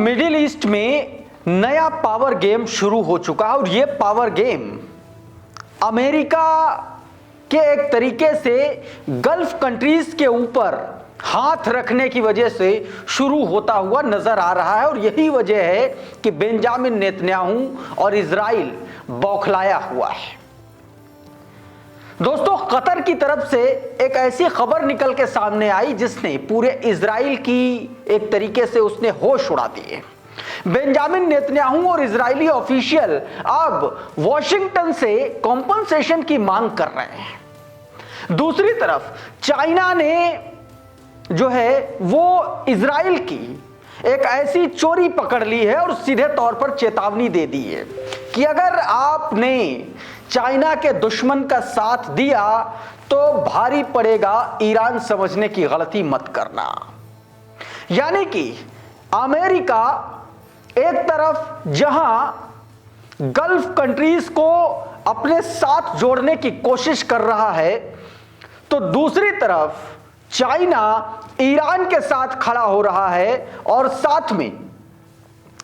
Middle east में नया power game शुरू हो चुका है और ये पावर गेम अमेरिका के एक तरीके से गल्फ कंट्रीज के ऊपर हाथ रखने की वजह से शुरू होता हुआ नजर आ रहा है। और यही वजह है कि बेंजामिन नेतन्याहू और इजराइल बौखलाया हुआ है। दोस्तों, कतर की तरफ से एक ऐसी खबर निकल के सामने आई जिसने पूरे इजराइल की एक तरीके से उसने होश उड़ा दिए। बेंजामिन नेतन्याहू और इजरायली ऑफिशियल अब वॉशिंगटन से कॉम्पनसेशन की मांग कर रहे हैं। दूसरी तरफ चाइना ने जो है वो इजराइल की एक ऐसी चोरी पकड़ ली है और सीधे तौर पर चेतावनी दे दी है कि अगर आपने चाइना के दुश्मन का साथ दिया तो भारी पड़ेगा, ईरान समझने की गलती मत करना। यानी कि अमेरिका एक तरफ जहां गल्फ कंट्रीज को अपने साथ जोड़ने की कोशिश कर रहा है, तो दूसरी तरफ चाइना ईरान के साथ खड़ा हो रहा है और साथ में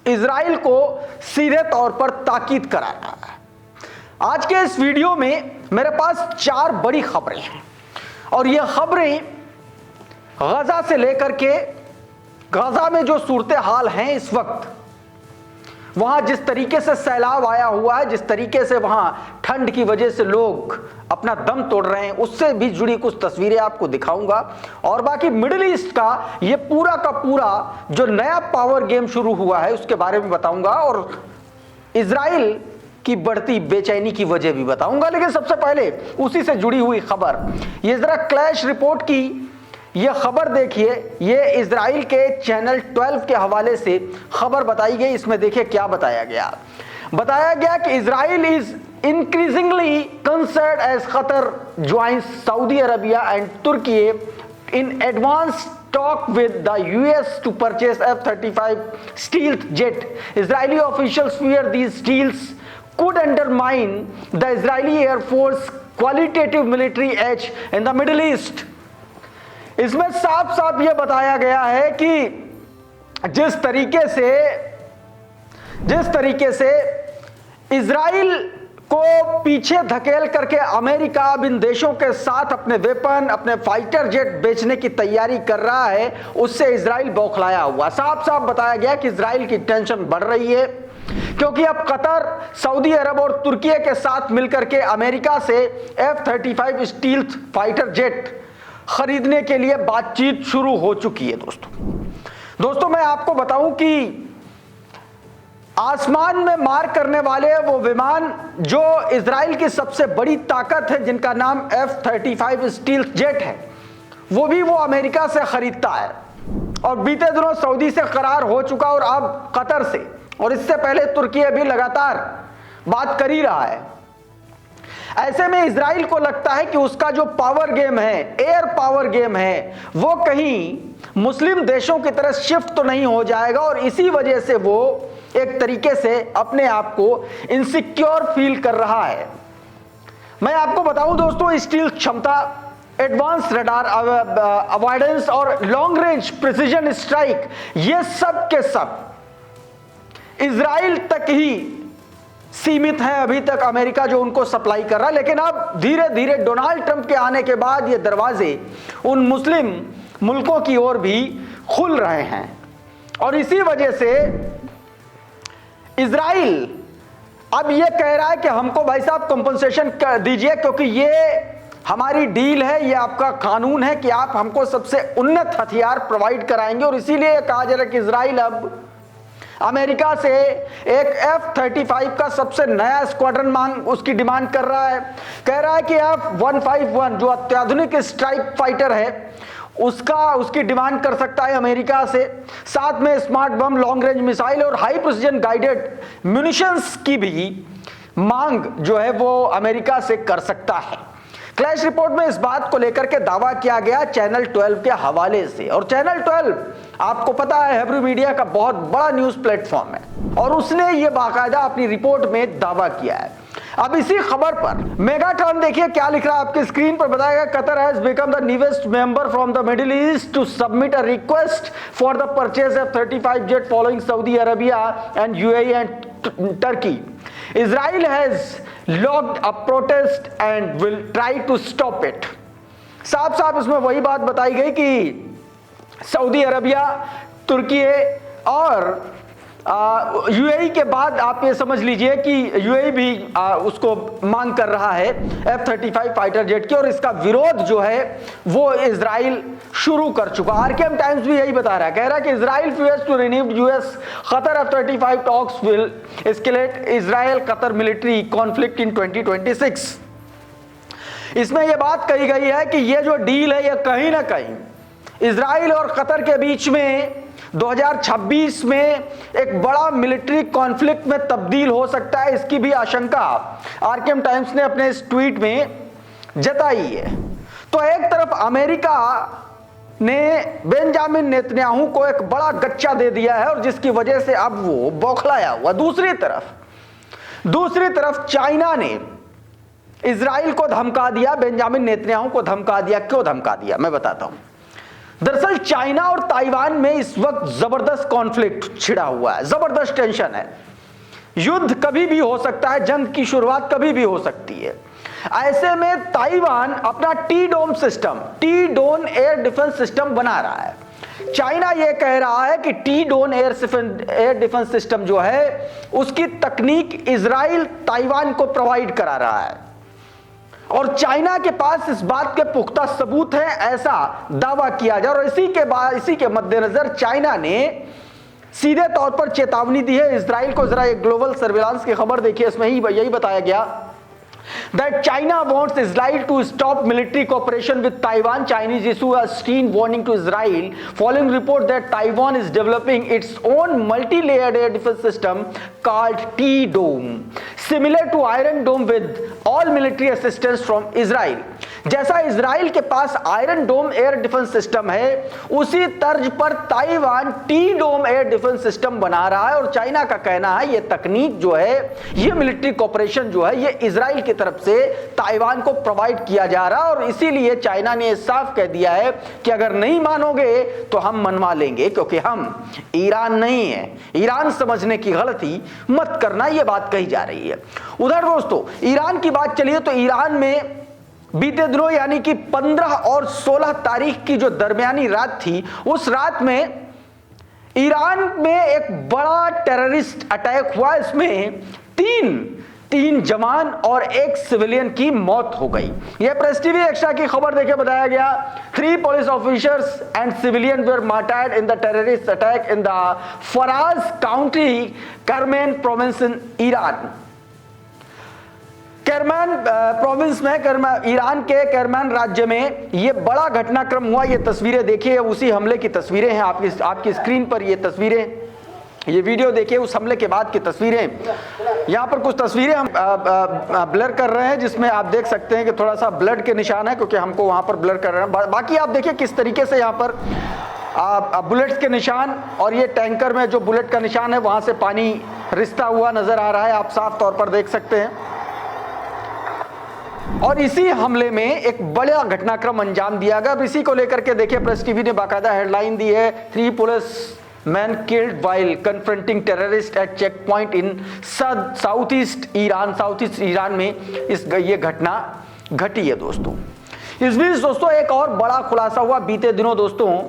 इजराइल को सीधे तौर पर ताकीद करा रहा है। आज के इस वीडियो में मेरे पास 4 बड़ी खबरें हैं और ये खबरें गजा से लेकर के गजा में जो सूरत हाल हैं इस वक्त, वहां जिस तरीके से सैलाब आया हुआ है, जिस तरीके से वहां ठंड की वजह से लोग अपना दम तोड़ रहे हैं, उससे भी जुड़ी कुछ तस्वीरें आपको दिखाऊंगा। और बाकी मिडिल ईस्ट का ये पूरा का पूरा जो नया पावर गेम शुरू हुआ है उसके बारे में बताऊंगा और इजराइल की बढ़ती बेचैनी की वजह भी बताऊंगा। लेकिन सबसे पहले उसी से जुड़ी हुई खबर, ये जरा क्लैश रिपोर्ट की ये खबर देखिए। ये इजराइल के चैनल 12 के हवाले से खबर बताई गई। इसमें देखिए क्या बताया गया। बताया गया कि Israel is increasingly concerned as Qatar joins Saudi Arabia and Turkey in advance talk with the US to purchase F-35 stealth jet. Israeli officials fear these deals could undermine the Israeli Air Force qualitative military edge in the Middle East. इसमें साफ साफ यह बताया गया है कि जिस तरीके से इजराइल को पीछे धकेल करके अमेरिका अब इन देशों के साथ अपने वेपन, अपने फाइटर जेट बेचने की तैयारी कर रहा है, उससे इजराइल बौखलाया हुआ। साफ साफ बताया गया कि इजराइल की टेंशन बढ़ रही है क्योंकि अब कतर, सऊदी अरब और तुर्की के साथ मिलकर के अमेरिका से F-35 स्टील्थ फाइटर जेट खरीदने के लिए बातचीत शुरू हो चुकी है। दोस्तों मैं आपको बताऊं कि आसमान में मार करने वाले वो विमान जो इजराइल की सबसे बड़ी ताकत है, जिनका नाम F-35 स्टील्थ जेट है, वो अमेरिका से खरीदता है और बीते दिनों सऊदी से करार हो चुका और अब कतर से, और इससे पहले तुर्की भी लगातार बात कर ही रहा है। ऐसे में इजराइल को लगता है कि उसका जो पावर गेम है, एयर पावर गेम है, वो कहीं मुस्लिम देशों की तरह शिफ्ट तो नहीं हो जाएगा और इसी वजह से वो एक तरीके से अपने आप को इनसिक्योर फील कर रहा है। मैं आपको बताऊं दोस्तों, स्टील क्षमता, एडवांस रडार अवॉइडेंस और लॉन्ग रेंज प्रिसीजन स्ट्राइक, ये सब के सब इजराइल तक ही सीमित है अभी तक, अमेरिका जो उनको सप्लाई कर रहा है। लेकिन अब धीरे धीरे डोनाल्ड ट्रंप के आने के बाद ये दरवाजे उन मुस्लिम मुल्कों की ओर भी खुल रहे हैं और इसी वजह से इजराइल अब ये कह रहा है कि हमको भाई साहब कंपनसेशन दीजिए, क्योंकि ये हमारी डील है, ये आपका कानून है कि आप हमको सबसे उन्नत हथियार प्रोवाइड कराएंगे। और इसीलिए कहा जा रहा है कि इजराइल अब अमेरिका से एक F-35 का सबसे नया स्क्वाड्रन उसकी डिमांड कर रहा है। कह रहा है कि F-151 जो अत्याधुनिक स्ट्राइक फाइटर है उसकी डिमांड कर सकता है अमेरिका से। साथ में स्मार्ट बम, लॉन्ग रेंज मिसाइल और हाई प्रिसिजन गाइडेड म्यूनिशंस की भी मांग जो है वो अमेरिका से कर सकता है। क्लैश रिपोर्ट में इस बात को लेकर के दावा किया गया चैनल 12 के हवाले से, और चैनल 12 आपको पता है हिब्रू मीडिया का बहुत बड़ा न्यूज प्लेटफॉर्म है और उसने ये बाकायदा अपनी रिपोर्ट में दावा किया है। अब इसी खबर पर मेगाट्रॉन देखिए क्या लिख रहा है आपकी स्क्रीन पर बताएगा। Qatar has become the newest member from the Middle East to submit a request for the purchase of 35 jet following Saudi Arabia and UAE and Turkey. Israel has logged a protest and will try to stop it। साफ साफ इसमें वही बात बताई गई कि Saudi Arabia, तुर्की और UAE के बाद आप ये समझ लीजिए कि यूएई भी उसको मांग कर रहा है F-35 फाइटर जेट की, और इसका विरोध जो है वो इजराइल शुरू कर चुका। आरकेएम टाइम्स भी यही बता रहा है, कह रहा है कि Israel fuse to renewed US Qatar F-35 talks will escalate Israel Qatar military conflict in 2026। इसमें यह बात कही गई है कि ये जो डील है ये कहीं ना कहीं इजराइल और कतर के बीच में 2026 में एक बड़ा मिलिट्री कॉन्फ्लिक्ट में तब्दील हो सकता है, इसकी भी आशंका आरकेएम टाइम्स ने अपने इस ट्वीट में जताई है। तो एक तरफ अमेरिका ने बेंजामिन नेतन्याहू को एक बड़ा गच्चा दे दिया है और जिसकी वजह से अब वो बौखलाया हुआ। दूसरी तरफ चाइना ने इजराइल को धमका दिया, बेंजामिन नेतन्याहू को धमका दिया। क्यों धमका दिया मैं बताता हूं। दरअसल चाइना और ताइवान में इस वक्त जबरदस्त कॉन्फ्लिक्ट छिड़ा हुआ है, जबरदस्त टेंशन है। युद्ध कभी भी हो सकता है, जंग की शुरुआत कभी भी हो सकती है। ऐसे में ताइवान अपना T Dome air defence system बना रहा है। चाइना यह कह रहा है कि T Dome air defence system जो है उसकी तकनीक इजराइल ताइवान को प्रोवाइड करा रहा है और चाइना के पास इस बात के पुख्ता सबूत हैं, ऐसा दावा किया जा। और इसी के मद्देनजर चाइना ने सीधे तौर पर चेतावनी दी है इजराइल को। जरा एक ग्लोबल सर्विलांस की खबर देखिए, इसमें यही बताया गया that China wants Israel to stop military cooperation with Taiwan. Chinese issue a stern warning to Israel following report that Taiwan is developing its own multi-layered air defense system called T-Dome, similar to Iron Dome with all military assistance from Israel. जैसा Israel के पास iron डोम air defence system है, उसी तर्ज पर Taiwan T डोम air defence system बना रहा है और चाइना का कहना है ये तकनीक जो है, ये मिलिट्री कॉपरेशन जो है, ये इजराइल की तरफ से ताइवान को प्रोवाइड किया जा रहा है। और इसीलिए चाइना ने साफ कह दिया है कि अगर नहीं मानोगे तो हम मनवा लेंगे, क्योंकि हम ईरान नहीं है। ईरान समझने की गलती मत करना, यह बात कही जा रही है। उधर दोस्तों ईरान की बात चलिए तो ईरान में बीते दिनों यानी कि 15 और 16 तारीख की जो दरमियानी रात थी, उस रात में ईरान में एक बड़ा टेररिस्ट अटैक हुआ। इसमें तीन जवान और एक सिविलियन की मौत हो गई। यह प्रेस टीवी एक्स्ट्रा की खबर देके बताया गया। 3 police officers and civilian were martyred in the terrorist attack in the Fahraj county, Kerman province in Iran. Kerman province में ईरान के करमैन राज्य में यह बड़ा घटनाक्रम हुआ। ये तस्वीरें देखिए, उसी हमले की तस्वीरें हैं आपकी स्क्रीन पर। ये तस्वीरें, ये वीडियो देखिए उस हमले के बाद की तस्वीरें। यहाँ पर कुछ तस्वीरें हम ब्लर कर रहे हैं, जिसमें आप देख सकते हैं कि थोड़ा सा ब्लड के निशान है, क्योंकि हमको वहां पर ब्लर कर रहे हैं। बाकी आप देखिए किस तरीके से यहाँ पर बुलेट्स के निशान, और ये टैंकर में जो बुलेट का निशान है वहां से पानी रिसता हुआ नजर आ रहा है, आप साफ तौर पर देख सकते हैं। और इसी हमले में एक बड़ा घटनाक्रम अंजाम दिया गया। अब इसी को लेकर के देखिए प्रेस टीवी ने बाकायदा हेडलाइन दी है, 3 policemen killed while confronting terrorist at checkpoint in south east Iran में ये घटना घटी है दोस्तों। इस बीच दोस्तों एक और बड़ा खुलासा हुआ बीते दिनों दोस्तों।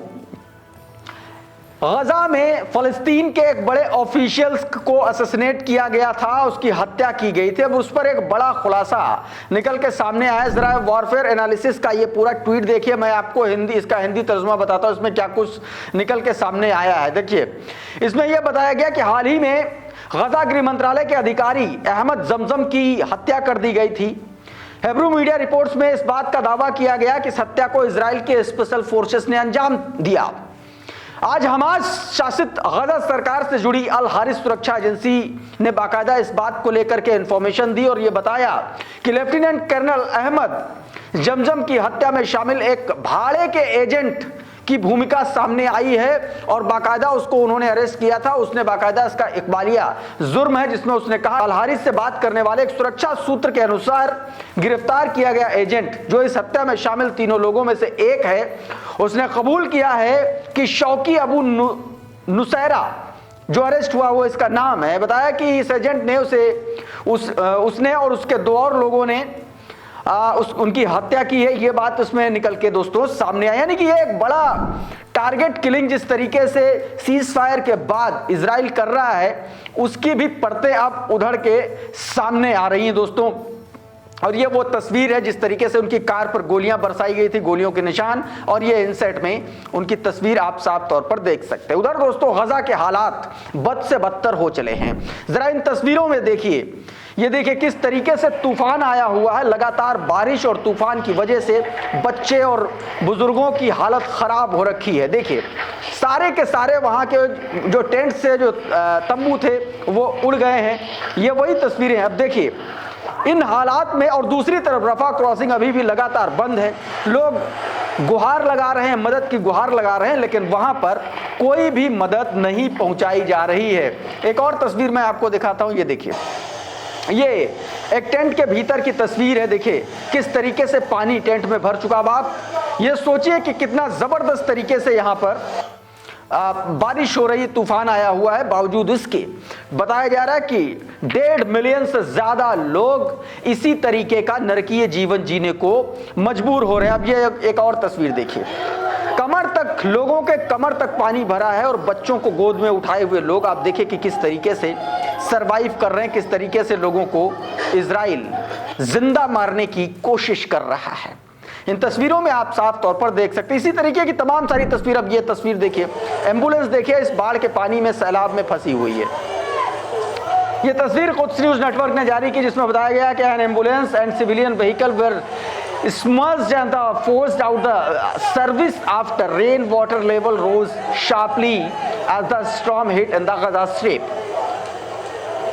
गजा में फलस्तीन के एक बड़े ऑफिशियल्स को असैसिनेट किया गया था, उसकी हत्या की गई थी। अब उस पर एक बड़ा खुलासा निकल के सामने आया। जरा वॉरफेयर एनालिसिस का ये पूरा ट्वीट देखिए, मैं आपको इसका हिंदी तर्जुमा बताता हूं, इसमें क्या कुछ निकल के सामने आया है। देखिए इसमें यह बताया गया कि हाल ही में गजा गृह मंत्रालय के अधिकारी अहमद जमजम की हत्या कर दी गई थी। हेब्रू मीडिया रिपोर्ट्स में इस बात का दावा किया गया कि इस हत्या को इजराइल के स्पेशल फोर्सेस ने अंजाम दिया। आज हमास शासित गजा सरकार से जुड़ी अल हारिस सुरक्षा एजेंसी ने बाकायदा इस बात को लेकर के इंफॉर्मेशन दी और यह बताया कि लेफ्टिनेंट कर्नल अहमद जमजम की हत्या में शामिल एक भाड़े के एजेंट की भूमिका सामने आई है और बाकायदा उसको उन्होंने अरेस्ट किया था। उसने बाकायदा इसका इकबालिया जुर्म है जिसमें उसने कहा अल-हारिस से बात करने वाले एक सुरक्षा सूत्र के अनुसार गिरफ्तार किया गया एजेंट जो इस हत्या में शामिल तीनों लोगों में से एक है, उसने कबूल किया है कि शौकी अबू नुसैरा जो अरेस्ट हुआ वो इसका नाम है। बताया कि इस एजेंट ने उसने और उसके दो और लोगों ने उनकी हत्या की है। ये बात उसमें निकल के दोस्तों सामने आई, यानी कि ये एक बड़ा टारगेट किलिंग जिस तरीके से सीज फायर के बाद इजराइल कर रहा है उसकी भी परतें अब उधड़ के सामने आ रही हैं दोस्तों। और ये वो तस्वीर है जिस तरीके से उनकी कार पर गोलियां बरसाई गई थी, गोलियों के निशान, और ये इनसेट में उनकी तस्वीर आप साफ तौर पर देख सकते हैं। उधर दोस्तों गजा के हालात बद से बदतर हो चले हैं। जरा इन तस्वीरों में देखिए, ये देखिए किस तरीके से तूफान आया हुआ है। लगातार बारिश और तूफान की वजह से बच्चे और बुजुर्गों की हालत खराब हो रखी है। देखिए सारे के सारे वहां के जो टेंट से जो तंबू थे वो उड़ गए हैं। ये वही तस्वीरें हैं। अब देखिए इन हालात में, और दूसरी तरफ रफा क्रॉसिंग अभी भी लगातार बंद है। लोग गुहार लगा रहे हैं, मदद की गुहार लगा रहे हैं, लेकिन वहां पर कोई भी मदद नहीं पहुंचाई जा रही है। एक और तस्वीर मैं आपको दिखाता हूं, ये देखिए, ये एक टेंट के भीतर की तस्वीर है। देखिए किस तरीके से पानी टेंट में भर चुका। अब आप ये सोचिए कि कितना जबरदस्त तरीके से यहां पर बारिश हो रही, तूफान आया हुआ है। बावजूद इसके बताया जा रहा है कि 1.5 मिलियन से ज्यादा लोग इसी तरीके का नरकीय जीवन जीने को मजबूर हो रहे हैं। अब ये एक और तस्वीर देखिए, कमर तक, लोगों के कमर तक पानी भरा है और बच्चों को गोद में उठाए हुए लोग, आप देखिए कि किस तरीके से सरवाइव कर रहे हैं, किस तरीके से लोगों को इजराइल जिंदा मारने की कोशिश कर रहा है। इन तस्वीरों में आप साफ तौर पर देख सकते हैं इसी तरीके की तमाम सारी तस्वीर। अब ये तस्वीर देखिए, एम्बुलेंस देखिए इस बाढ़ के पानी में, सैलाब में फंसी हुई है। ये तस्वीर कुद्स न्यूज नेटवर्क ने जारी की जिसमें बताया गया कि an ambulance and civilian vehicle were smudged and forced out the service after rain water level rose sharply as the storm hit in the Gaza Strip।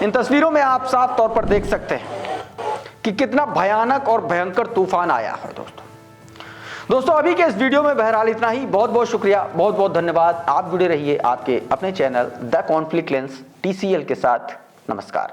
इन तस्वीरों में आप साफ तौर पर देख सकते हैं कि कितना भयानक और भयंकर तूफान आया है दोस्तों अभी के इस वीडियो में बहरहाल इतना ही। बहुत बहुत शुक्रिया, बहुत बहुत धन्यवाद। आप जुड़े रहिए आपके अपने channel the conflict lens TCL के साथ। नमस्कार।